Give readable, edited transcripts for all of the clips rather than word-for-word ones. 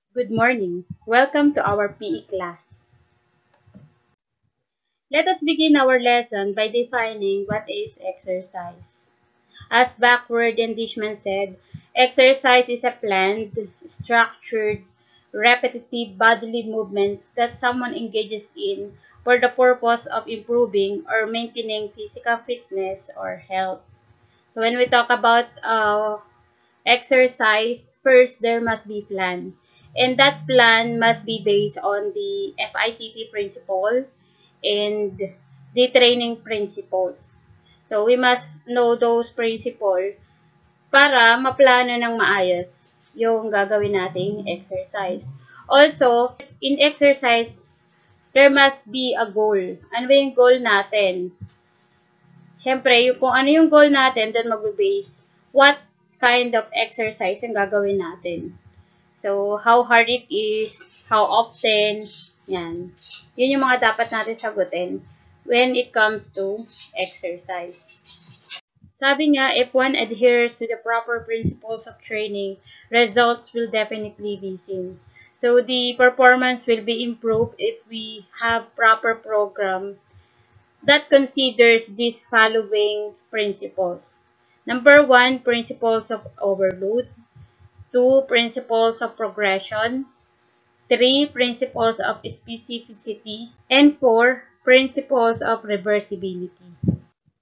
Good morning. Welcome to our PE class. Let us begin our lesson by defining what is exercise. As backward Dishman said, exercise is a planned, structured, repetitive bodily movements that someone engages in for the purpose of improving or maintaining physical fitness or health. So when we talk about exercise, first there must be plan. And that plan must be based on the FITT principle and the training principles. So we must know those principles para maplano ng maayos yung gagawin nating exercise. Also, in exercise, there must be a goal. Ano ba yung goal natin? Siyempre, kung ano yung goal natin, then mag-base what kind of exercise ang gagawin natin. So, how hard it is, how often, yan. Yun yung mga dapat natin sagutin when it comes to exercise. Sabi nga, if one adheres to the proper principles of training, results will definitely be seen. So, the performance will be improved if we have proper program that considers these following principles. Number 1, principles of overload. 2, principles of progression. 3, principles of specificity. And 4, principles of reversibility.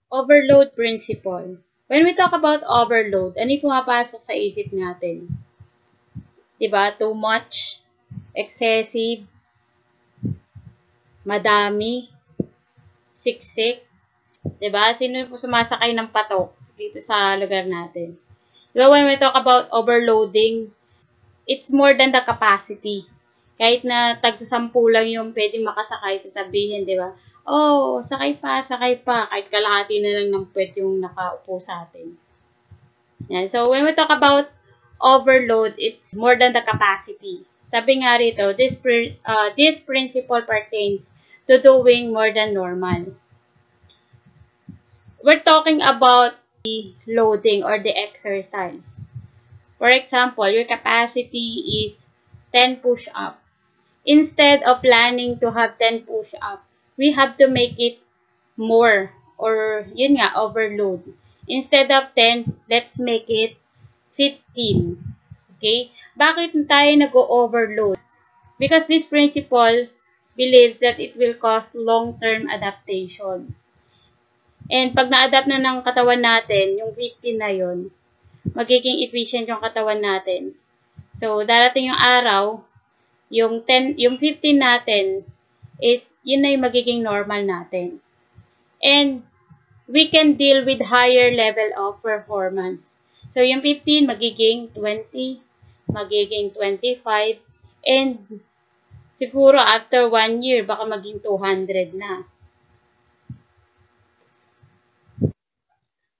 Overload principle. When we talk about overload, ano yung pumapasok sa isip natin? Diba? Too much, excessive, madami, siksik. Diba? Sino po sumasakay ng patok dito sa lugar natin? Diba, when we talk about overloading, it's more than the capacity. Kahit na tagsasampu lang yung pwedeng makasakay, sasabihin, di ba? Oh, sakay pa. Kahit kalahati na lang ng puwet yung nakaupo sa atin. Yan. So, when we talk about overload, it's more than the capacity. Sabi nga rito, this principle pertains to doing more than normal. We're talking about the loading or the exercise. For example, your capacity is 10 push-up. Instead of planning to have 10 push-up, we have to make it more or yun nga, overload. Instead of 10, let's make it 15. Okay? Bakit tayo nag-overload? Because this principle believes that it will cause long-term adaptation. And pag na-adapt na ng katawan natin, yung 15 na yun, magiging efficient yung katawan natin. So, darating yung araw, yung 15 natin is, yun na yung magiging normal natin. And, we can deal with higher level of performance. So, yung 15, magiging 20, magiging 25, and siguro after 1 year, baka maging 200 na.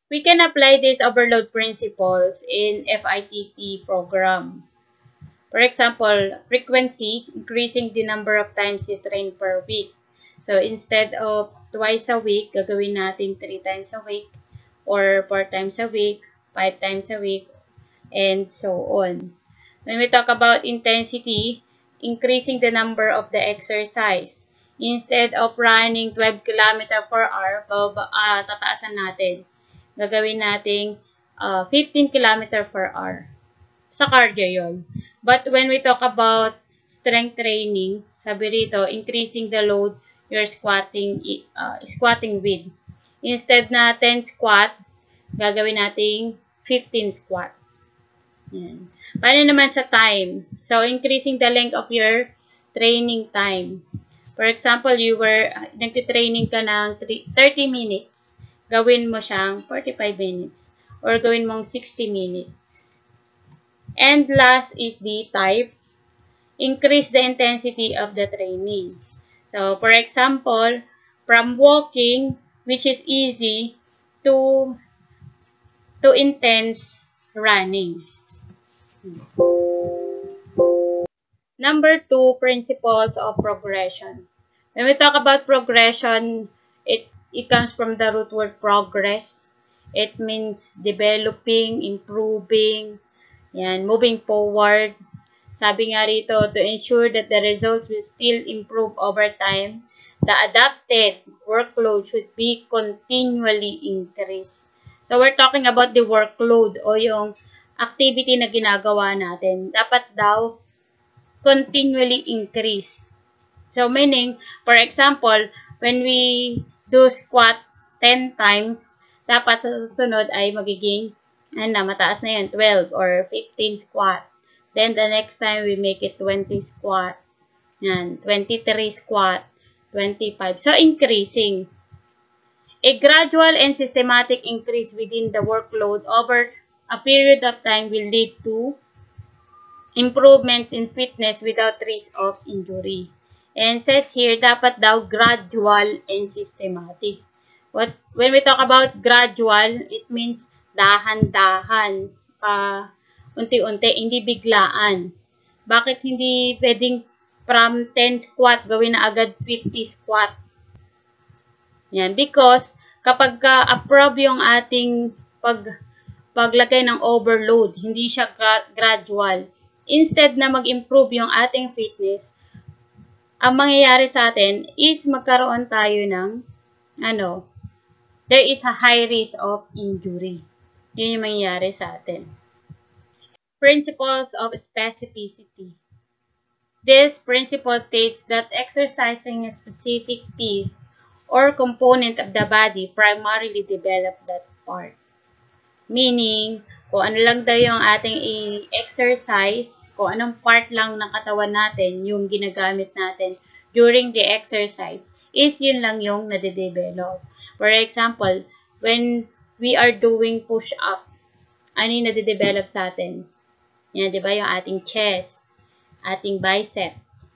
We can apply these overload principles in FITT program. For example, frequency, increasing the number of times you train per week. So, instead of twice a week, gagawin natin 3 times a week, or 4 times a week, 5 times a week, and so on. When we talk about intensity, increasing the number of the exercise. Instead of running 12 km per hour, tataasan natin. Gagawin nating 15 km per hour. Sa cardio yon. But when we talk about strength training, sabi rito, increasing the load you're squatting with. Instead na 10 squat, gagawin nating 15 squat. Yan. Paano naman sa time? So, increasing the length of your training time. For example, nagtitraining ka ng 30 minutes. Gawin mo siyang 45 minutes. Or gawin mong 60 minutes. And last is the type. Increase the intensity of the training. So, for example, from walking, which is easy, to intense running. Number 2, principles of progression. When we talk about progression, it comes from the root word progress. It means developing, improving, yan, moving forward. Sabi nga rito, to ensure that the results will still improve over time, the adapted workload should be continually increased. So, we're talking about the workload o yung activity na ginagawa natin. Dapat daw continually increase. So, meaning, for example, when we do squat 10 times, dapat sa susunod ay magiging, mataas na yan, 12 or 15 squat. Then, the next time, we make it 20 squat. Yan, 23 squat, 25. So, increasing. A gradual and systematic increase within the workload over a period of time will lead to improvements in fitness without risk of injury. And says here, dapat daw gradual and systematic. When we talk about gradual, it means dahan-dahan, unti-unti, hindi biglaan. Bakit hindi pwedeng from 10 squat, gawin na agad 50 squat? Yan, because kapag approve yung ating paglagay ng overload, hindi siya gradual. Instead na mag-improve yung ating fitness, ang mangyayari sa atin is magkaroon tayo ng, there is a high risk of injury. Yun yung mangyayari sa atin. Principles of specificity. This principle states that exercising a specific piece or component of the body primarily develop that part. Meaning, kung ano lang daw yung ating i-exercise, kung anong part lang ng katawan natin, yung ginagamit natin during the exercise, is yun lang yung nade-develop. For example, when we are doing push-up, ano yung nade-develop sa atin? Yan, di ba? Yung ating chest, ating biceps.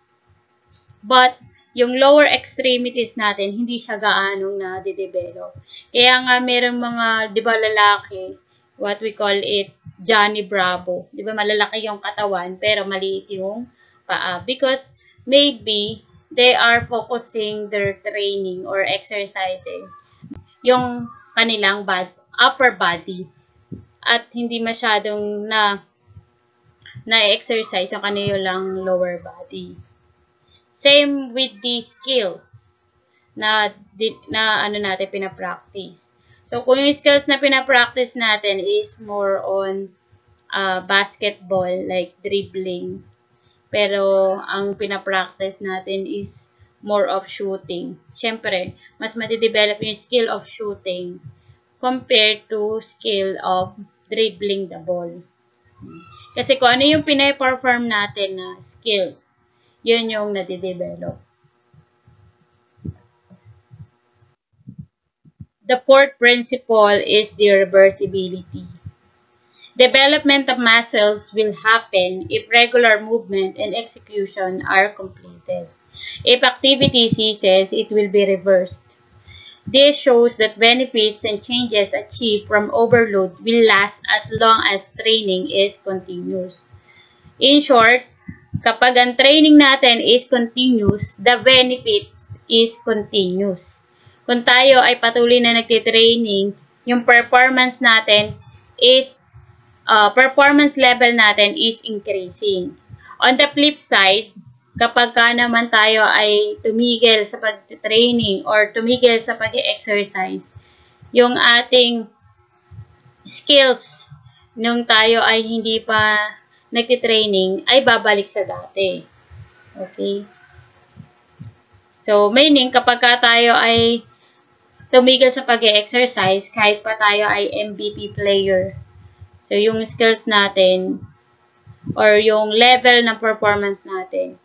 But, yung lower extremities natin, hindi siya gaanong nade-develop. Kaya nga, merong mga, di ba, lalaki, what we call it, Johnny Bravo. Di ba, malalaki yung katawan, pero maliit yung paa. Because, maybe, they are focusing their training or exercising yung kanilang upper body. At hindi masyadong na-exercise yung kanilang lower body. Same with the skills na natin pinapractice. So, kung yung skills na pinapractice natin is more on basketball, like dribbling. Pero, ang pinapractice natin is more of shooting. Siyempre, mas madidevelop yung skill of shooting compared to skill of dribbling the ball. Kasi kung ano yung pina-perform natin na skills, yun yung nadidevelop. The fourth principle is the reversibility. Development of muscles will happen if regular movement and execution are completed. If activity ceases, it will be reversed. This shows that benefits and changes achieved from overload will last as long as training is continuous. In short, kapag ang training natin is continuous, the benefits is continuous. Kung tayo ay patuloy na nagtitraining, yung performance natin is, performance level natin is increasing. On the flip side, kapag ka naman tayo ay tumigil sa pag-training or tumigil sa pag-exercise, yung ating skills nung tayo ay hindi pa nagtitraining ay babalik sa dati. Okay? So, meaning kapag ka tayo ay tumigil sa pag-exercise, kahit pa tayo ay MVP player, so yung skills natin or yung level ng performance natin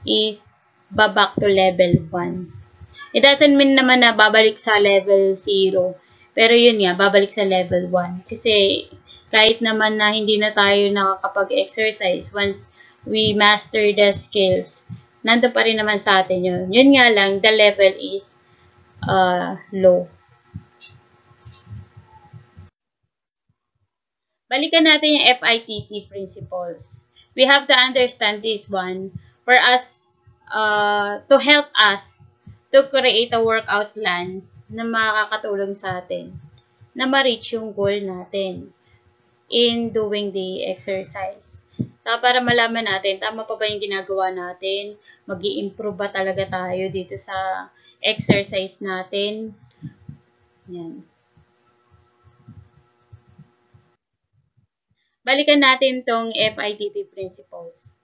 is back to level 1. It doesn't mean naman na babalik sa level 0. Pero yun nga, babalik sa level 1. Kasi kahit naman na hindi na tayo nakakapag-exercise, once we master the skills, nandun pa rin naman sa atin yun. Yun nga lang, the level is low. Balikan natin yung FITT principles. We have to understand this one for us, to help us to create a workout plan na makakatulong sa atin na ma-reach yung goal natin in doing the exercise. Saka para malaman natin, tama pa ba yung ginagawa natin? Mag-i-improve ba talaga tayo dito sa exercise natin? Yan. Balikan natin tong FITT principles.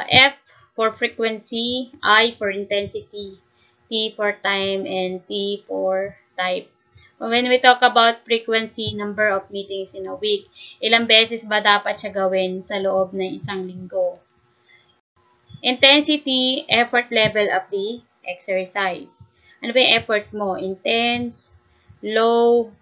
F for frequency, I for intensity, T for time, and T for type. When we talk about frequency, number of meetings in a week, ilang beses ba dapat siya gawin sa loob ng isang linggo? Intensity, effort level of the exercise. Ano ba yung effort mo? Intense, low,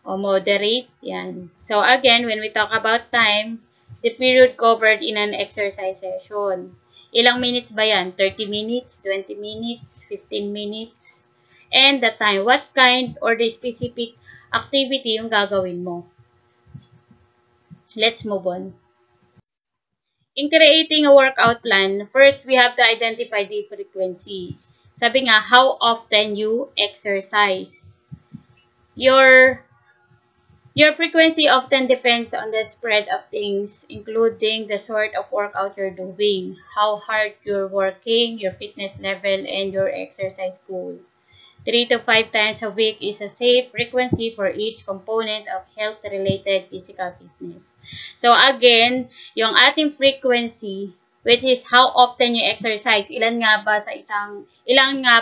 o moderate? Yan. So again, when we talk about time, the period covered in an exercise session. Ilang minutes ba yan? 30 minutes, 20 minutes, 15 minutes? And the time. What kind or the specific activity yung gagawin mo? Let's move on. In creating a workout plan, first we have to identify the frequency. Sabi nga, how often you exercise. Your frequency often depends on the spread of things, including the sort of workout you're doing, how hard you're working, your fitness level, and your exercise goal. 3 to 5 times a week is a safe frequency for each component of health-related physical fitness. So again, yung ating frequency, which is how often you exercise, ilan nga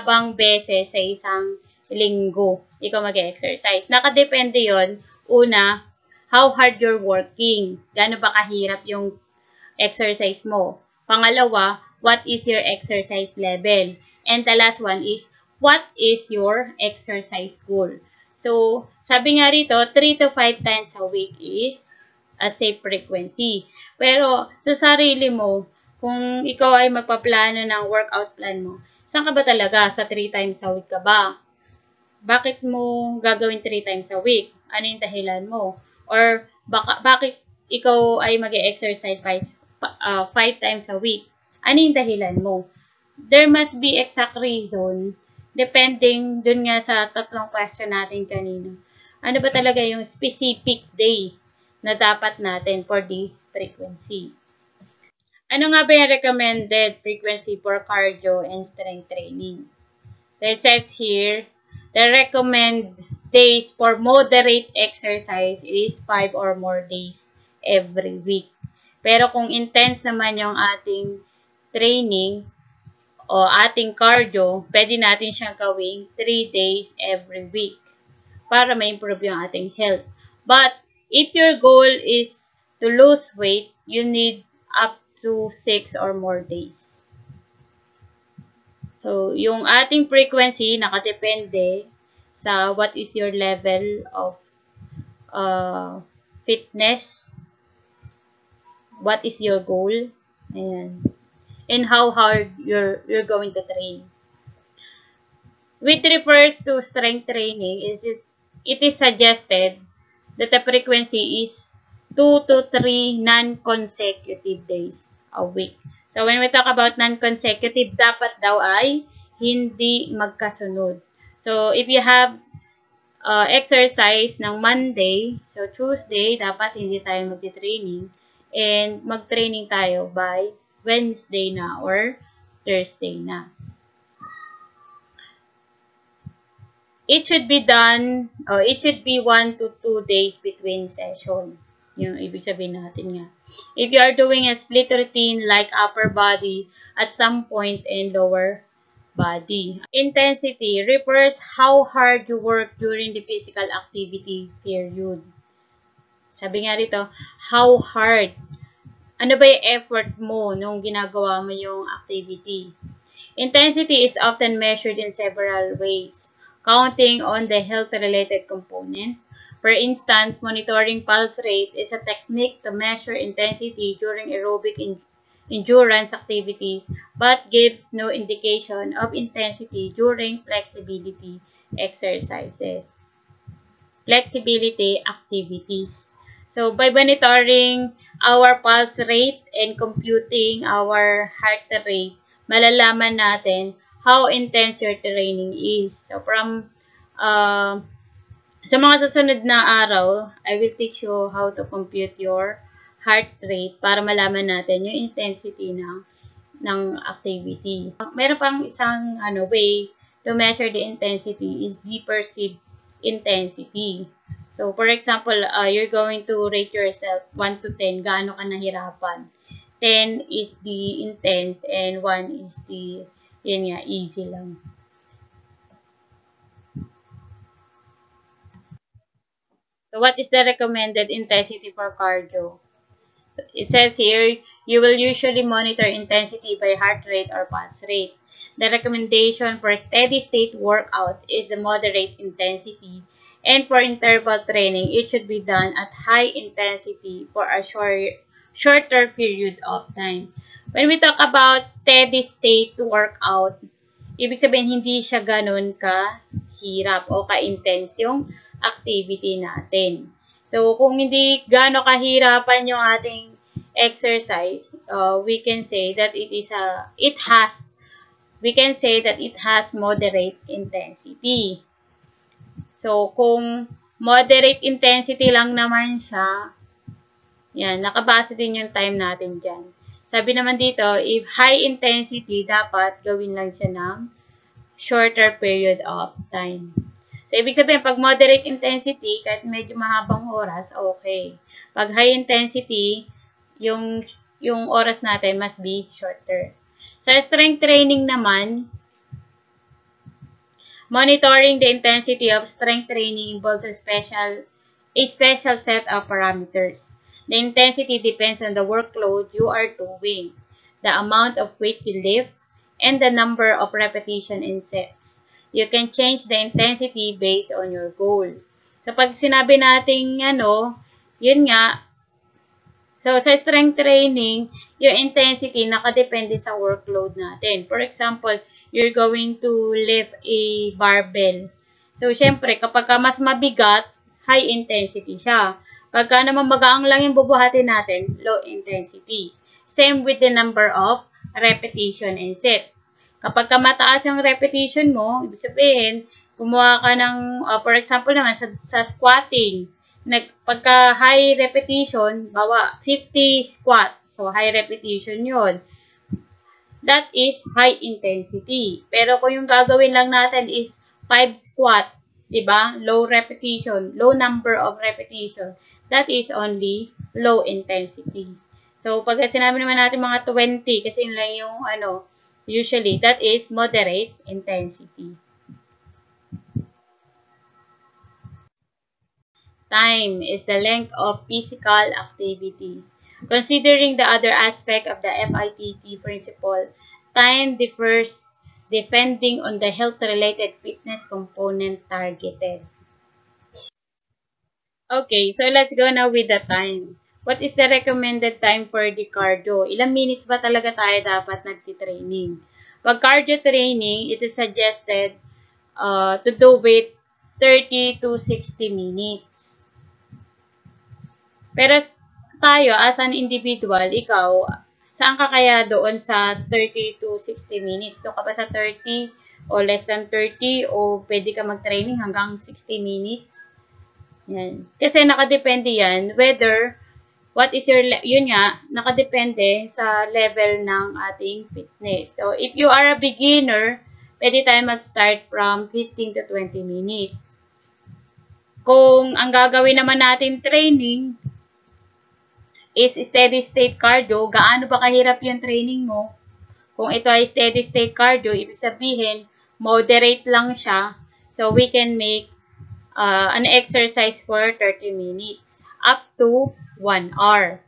bang beses sa isang linggo ikaw mag-exercise. Nakadepende yon. Una, how hard you're working. Gaano ba kahirap yung exercise mo? Pangalawa, what is your exercise level? And the last one is, what is your exercise goal? So, sabi nga rito, 3 to 5 times a week is a safe frequency. Pero, sa sarili mo, kung ikaw ay magpaplano ng workout plan mo, saan ka ba talaga? Sa 3 times a week ka ba? Bakit mo gagawin 3 times a week? Ano yung dahilan mo? Or, bakit ikaw ay mag-exercise 5 times a week? Ano yung dahilan mo? There must be exact reason depending dun nga sa tatlong question natin kanina. Ano ba talaga yung specific day na dapat natin for the frequency? Ano nga ba yung recommended frequency for cardio and strength training? So it says here, the recommended days for moderate exercise is 5 or more days every week. Pero kung intense naman yung ating training o ating cardio, pwede natin siyang gawing 3 days every week para ma-improve yung ating health. But if your goal is to lose weight, you need up to 6 or more days. So, yung ating frequency nakadepende sa what is your level of fitness, what is your goal, and how hard you're going to train. With refers to strength training, it is suggested that the frequency is 2 to 3 non-consecutive days a week. So, when we talk about non-consecutive, dapat daw ay hindi magkasunod. So, if you have exercise ng Monday, so Tuesday, dapat hindi tayo magti-training. And mag-training tayo by Wednesday na or Thursday na. It should be 1 to 2 days between session. Yung ibig sabihin natin nga. If you are doing a split routine like upper body at some point and lower body. Intensity refers how hard you work during the physical activity period. Sabi nga rito, how hard. Ano ba yung effort mo nung ginagawa mo yung activity? Intensity is often measured in several ways, counting on the health-related component. For instance, monitoring pulse rate is a technique to measure intensity during aerobic endurance activities but gives no indication of intensity during flexibility exercises. Flexibility activities. So, by monitoring our pulse rate and computing our heart rate, malalaman natin how intense your training is. So, from sa mga susunod na araw, I will teach you how to compute your heart rate para malaman natin yung intensity ng activity. Meron pang isang way to measure the intensity is the perceived intensity. So, for example, you're going to rate yourself 1 to 10, gaano ka nahirapan. 10 is the intense and 1 is the, yun nga, easy lang. So, what is the recommended intensity for cardio? It says here, you will usually monitor intensity by heart rate or pulse rate. The recommendation for steady-state workout is the moderate intensity, and for interval training, it should be done at high intensity for a shorter period of time. When we talk about steady-state workout, ibig sabihin hindi siya ganun kahirap o ka-intense yung activity natin. So, kung hindi gaano kahirapan yung ating exercise, we can say that it has moderate intensity. So, kung moderate intensity lang naman siya, yan, nakabase din yung time natin dyan. Sabi naman dito, if high intensity, dapat gawin lang siya ng shorter period of time. So, ibig sabihin, pag moderate intensity, kahit medyo mahabang oras, okay. Pag high intensity, yung oras natin must be shorter. Sa strength training naman, monitoring the intensity of strength training involves a special set of parameters. The intensity depends on the workload you are doing, the amount of weight you lift, and the number of repetition in sets. You can change the intensity based on your goal. So, pag sinabi natin, yun nga, so, sa strength training, yung intensity nakadepende sa workload natin. For example, you're going to lift a barbell. So, syempre, kapag mas mabigat, high intensity siya. Pagka naman magaang lang yung bubuhatin natin, low intensity. Same with the number of repetition and sets. Kapag mataas yung repetition mo, ibig sabihin, gumawa ka ng, for example naman, sa squatting, pagka high repetition, bawa 50 squat. So, high repetition yun. That is high intensity. Pero kung yung gagawin lang natin is 5 squat, diba? Low repetition, low number of repetition, that is only low intensity. So, pag sinabi naman natin mga 20, kasi yun lang yung, usually, that is moderate intensity. Time is the length of physical activity. Considering the other aspect of the FITT principle, time differs depending on the health-related fitness component targeted. Okay, so let's go now with the time. What is the recommended time for the cardio? Ilang minutes ba talaga tayo dapat nagtitraining? Pag cardio training, it is suggested to do with 30 to 60 minutes. Pero tayo, as an individual, ikaw, saan ka kaya doon sa 30 to 60 minutes? Doon ka ba sa 30 o less than 30 o pwede ka mag-training hanggang 60 minutes? Yan. Kasi nakadepende yan whether yun nga, nakadepende sa level ng ating fitness. So, if you are a beginner, pwede tayo mag-start from 15 to 20 minutes. Kung ang gagawin naman natin training is steady-state cardio, gaano ba kahirap yung training mo? Kung ito ay steady-state cardio, ibig sabihin, moderate lang siya. So, we can make an exercise for 30 minutes up to 1 hour.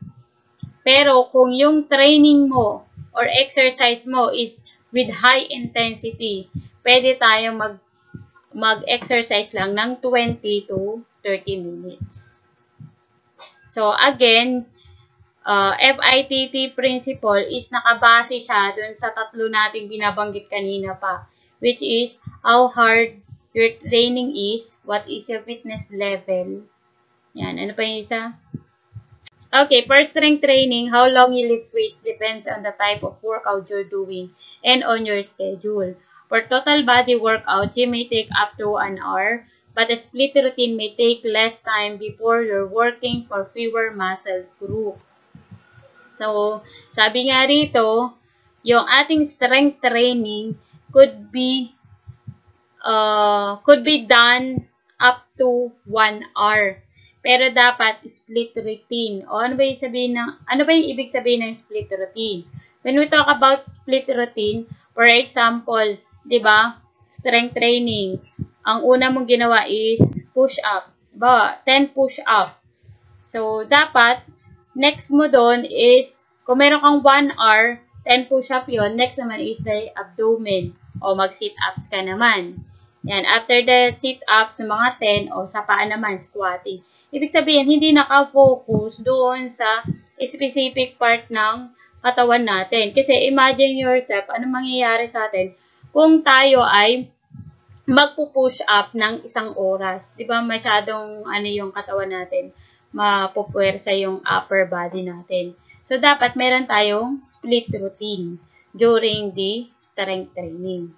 Pero kung yung training mo or exercise mo is with high intensity, pwede tayo mag-exercise lang ng 20 to 30 minutes. So again, FITT principle is nakabase siya dun sa tatlo nating binabanggit kanina pa, which is how hard your training is, what is your fitness level. Yan, ano pa yung isa? Okay, for strength training, how long you lift weights depends on the type of workout you're doing and on your schedule. For total body workout, you may take up to 1 hour, but a split routine may take less time before you're working for fewer muscle group. So, sabi nga rito, yung ating strength training could be done up to 1 hour. Pero dapat split routine. O ano ba yung ibig sabihin ng split routine? When we talk about split routine, for example, 'di ba? Strength training. Ang una mong ginawa is push up. Ba, 10 push up. So dapat next mo doon is kung meron kang 1 hour, 10 push up 'yon, next naman is the abdomen o mag sit ups ka naman. Yan, after the sit-ups ng mga 10, o sa paa naman, squatting. Ibig sabihin, hindi naka-focus doon sa specific part ng katawan natin. Kasi imagine yourself, ano mangyayari sa atin kung tayo ay magpo-push up ng 1 oras. Di ba masyadong yung katawan natin, mapupwersa yung upper body natin. So, dapat meron tayong split routine during the strength training.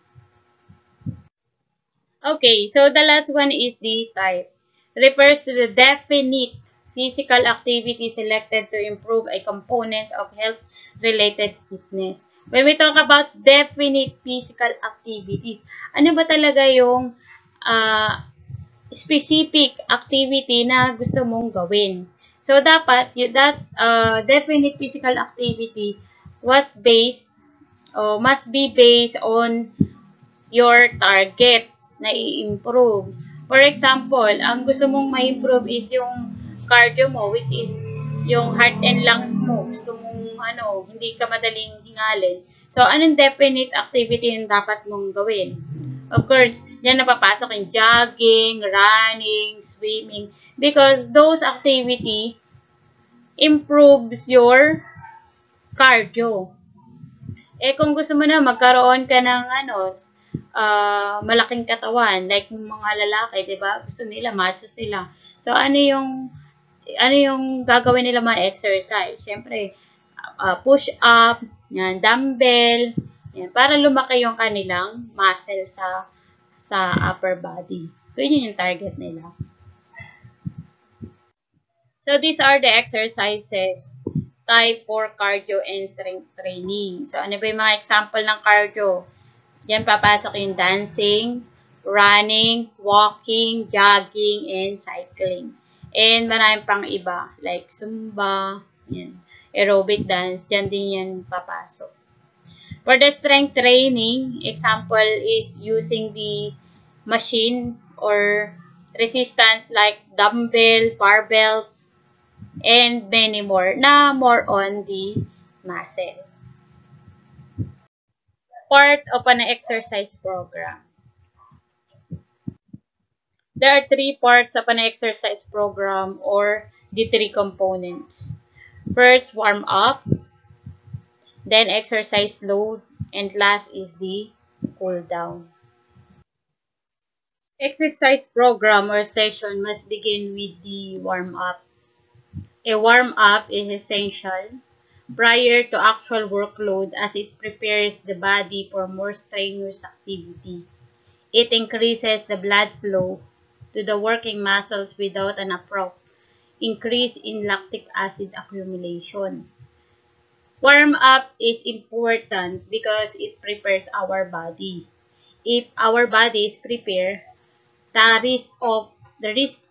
Okay, so the last one is the type. Refers to the definite physical activity selected to improve a component of health-related fitness. When we talk about definite physical activities, ano ba talaga yung specific activity na gusto mong gawin? So, dapat that definite physical activity must be based on your target na i-improve. For example, ang gusto mong ma-improve is yung cardio mo, which is yung heart and lungs mo. Gusto mong hindi ka madaling hingalin. So, anong definite activity yung dapat mong gawin? Of course, yan napapasok yung jogging, running, swimming, because those activity improves your cardio. Kung gusto mo na magkaroon ka ng malaking katawan, like mga lalaki, 'di ba? Gusto nila macho sila. So ano yung gagawin nila mga exercise? Syempre, push up, yan, dumbbell, yan, para lumaki yung kanilang muscle sa upper body. So yun yung target nila. So these are the exercises type for cardio and strength training. So ano ba yung mga example ng cardio? Diyan papasok yung dancing, running, walking, jogging, and cycling. And maraming pang iba, like Zumba, yan, aerobic dance, diyan din yan papasok. For the strength training, example is using the machine or resistance like dumbbell, barbells, and many more, na more on the muscle. Part of an exercise program. There are 3 parts of an exercise program or the 3 components. First, warm up, then exercise load, and last is the cool down. Exercise program or session must begin with the warm up. A warm up is essential prior to actual workload as it prepares the body for more strenuous activity. It increases the blood flow to the working muscles without an abrupt increase in lactic acid accumulation. Warm-up is important because it prepares our body. If our body is prepared, the risk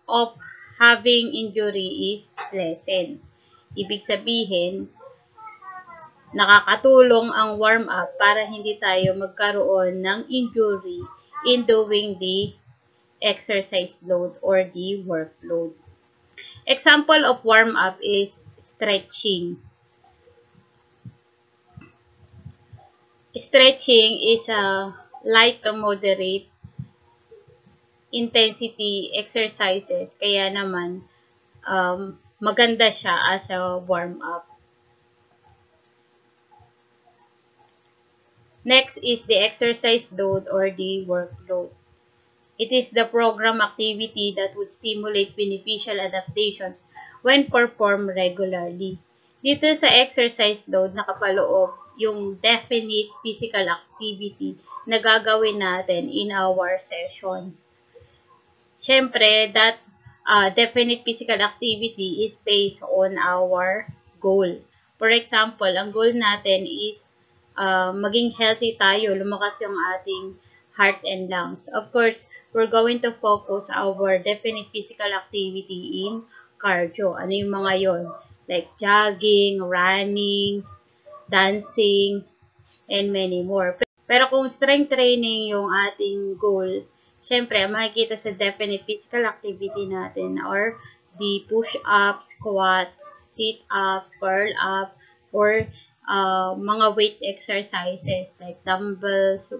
of having injury is lessened. Ibig sabihin, nakakatulong ang warm-up para hindi tayo magkaroon ng injury in doing the exercise load or the workload. Example of warm-up is stretching. Stretching is a light to moderate intensity exercises, kaya naman maganda siya as a warm-up. Next is the exercise load or the workload. It is the program activity that would stimulate beneficial adaptations when performed regularly. Dito sa exercise load, nakapaloob yung definite physical activity na gagawin natin in our session. Siyempre, that definite physical activity is based on our goal. For example, ang goal natin is maging healthy tayo, lumakas yung ating heart and lungs. Of course, we're going to focus our definite physical activity in cardio. Ano yung mga yon? Like jogging, running, dancing, and many more. Pero kung strength training yung ating goal, syempre, makikita sa definite physical activity natin or the push-ups, squats, sit-ups, curl-up, or mga weight exercises like dumbbells,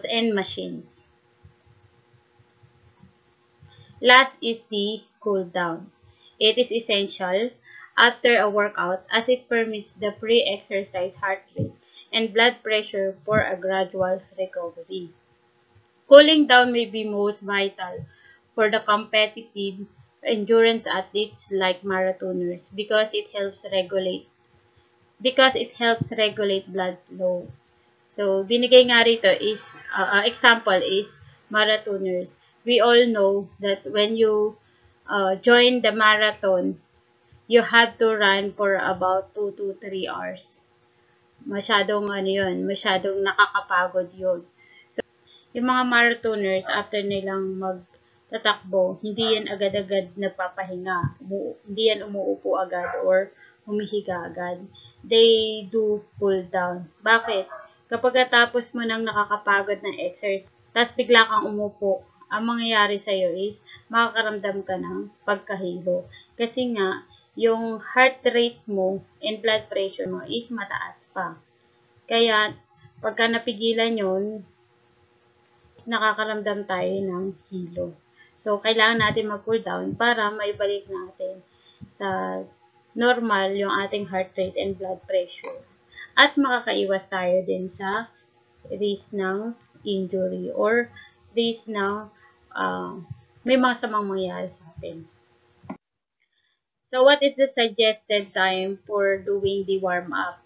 and machines. Last is the cool down. It is essential after a workout as it permits the pre-exercise heart rate and blood pressure for a gradual recovery. Cooling down may be most vital for the competitive endurance athletes like marathoners because it helps regulate blood flow. So, binigay nga rito is, example is marathoners. We all know that when you join the marathon, you have to run for about 2 to 3 hours. Masyadong masyadong nakakapagod yun. So, yung mga marathoners, after nilang magtatakbo, hindi yan agad-agad nagpapahinga. Hindi yan umuupo agad or humihiga agad. They do cool down. Bakit? Kapag tapos mo nang nakakapagod na exercise, tapos bigla kang umupo, ang mangyayari sa'yo is, makakaramdam ka ng pagkahilo. Kasi nga, yung heart rate mo and blood pressure mo is mataas pa. Kaya, pagka napigilan yun, nakakaramdam tayo ng hilo. So, kailangan natin mag-cool down para maibalik natin sa normal yung ating heart rate and blood pressure. At makakaiwas tayo din sa risk ng injury or risk ng may mga samang mangyayari sa atin. So, what is the suggested time for doing the warm-up?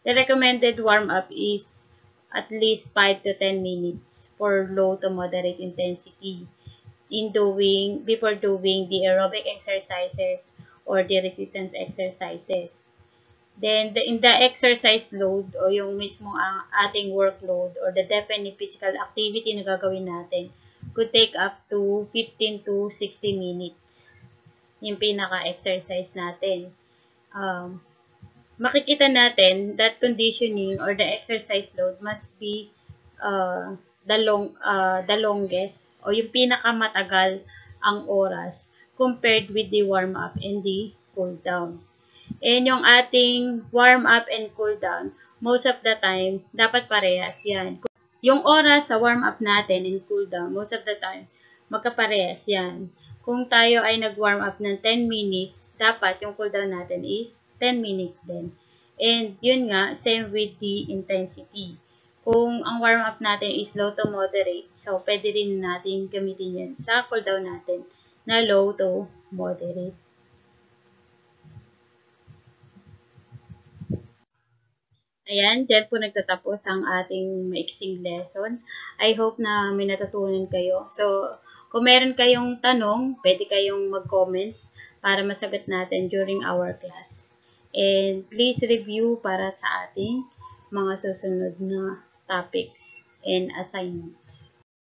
The recommended warm-up is at least 5 to 10 minutes for low to moderate intensity before doing the aerobic exercises or the resistance exercises. Then, in the exercise load o yung mismo ang ating workload or the definite physical activity na gagawin natin could take up to 15 to 60 minutes. Yung pinaka-exercise natin. Makikita natin that conditioning or the exercise load must be the longest o yung pinakamatagal ang oras compared with the warm-up and the cool-down. And yung ating warm-up and cool-down, most of the time, dapat parehas yan. Yung oras sa warm-up natin and cool-down, most of the time, magkaparehas yan. Kung tayo ay nag-warm up ng 10 minutes, dapat yung cool-down natin is 10 minutes din. And yun nga, same with the intensity. Kung ang warm-up natin is low to moderate, so pwede rin natin gamitin yan sa cool-down natin na low to moderate. Ayan, dyan po nagtatapos ang ating maiksing lesson. I hope na may natutunan kayo. So, kung meron kayong tanong, pwede kayong mag-comment para masagot natin during our class. And please review para sa ating mga susunod na topics and assignments.